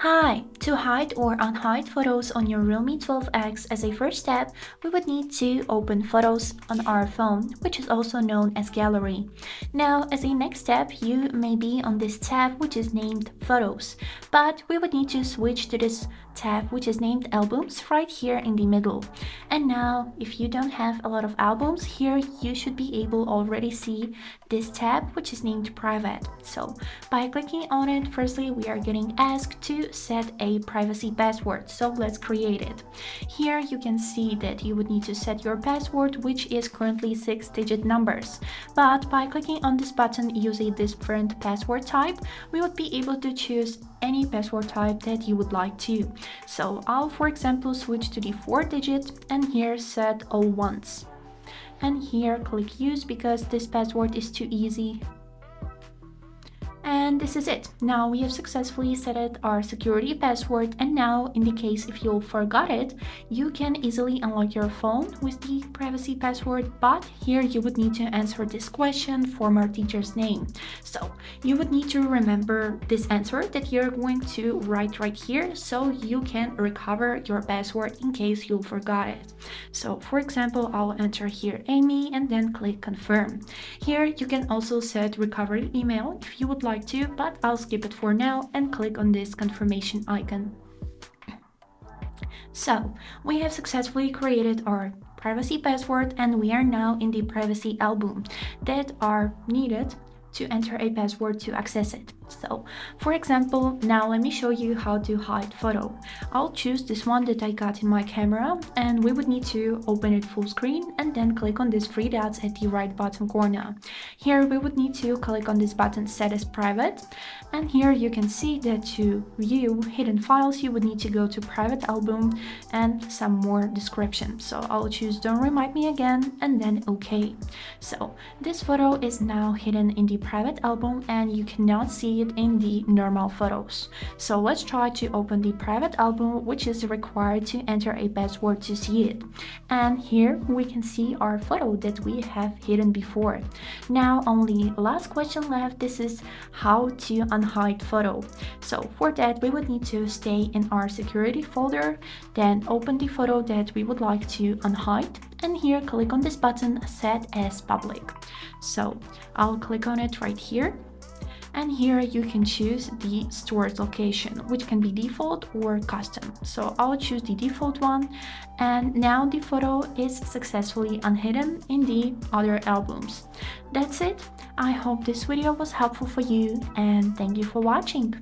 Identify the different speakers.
Speaker 1: Hi! To hide or unhide photos on your Realme 12x, as a first step, we would need to open Photos on our phone, which is also known as Gallery. Now, as a next step, you may be on this tab which is named Photos, but we would need to switch to this tab which is named Albums right here in the middle. And now, if you don't have a lot of albums here, you should be able already see this tab which is named Private. So by clicking on it, firstly we are getting asked to set a privacy password, so let's create it. Here you can see that you would need to set your password, which is currently 6-digit numbers, but by clicking on this button, use a different password type, we would be able to choose any password type that you would like to. So I'll for example switch to the 4-digit and here set all ones, and here click use because this password is too easy. And this is it. Now we have successfully set our security password, and now in the case if you forgot it, you can easily unlock your phone with the privacy password, but here you would need to answer this question, former teacher's name. So you would need to remember this answer that you're going to write right here so you can recover your password in case you forgot it. So for example, I'll enter here Amy and then click confirm. Here you can also set recovery email if you would like to, but I'll skip it for now and click on this confirmation icon. So we have successfully created our privacy password and we are now in the privacy album that are needed to enter a password to access it. So for example, now let me show you how to hide photo. I'll choose this one that I got in my camera, and we would need to open it full screen and then click on these three dots at the right bottom corner. Here we would need to click on this button set as private, and here you can see that to view hidden files you would need to go to private album and some more description. So I'll choose don't remind me again and then OK. So this photo is now hidden in the private album and you cannot see it in the normal photos. So let's try to open the private album, which is required to enter a password to see it. And here we can see our photo that we have hidden before. Now only last question left. This is how to unhide photo. So for that we would need to stay in our security folder, then open the photo that we would like to unhide, and here click on this button set as public. So I'll click on it right here, and here you can choose the storage location, which can be default or custom. So I'll choose the default one, and now the photo is successfully unhidden in the other albums. That's it. I hope this video was helpful for you, and thank you for watching.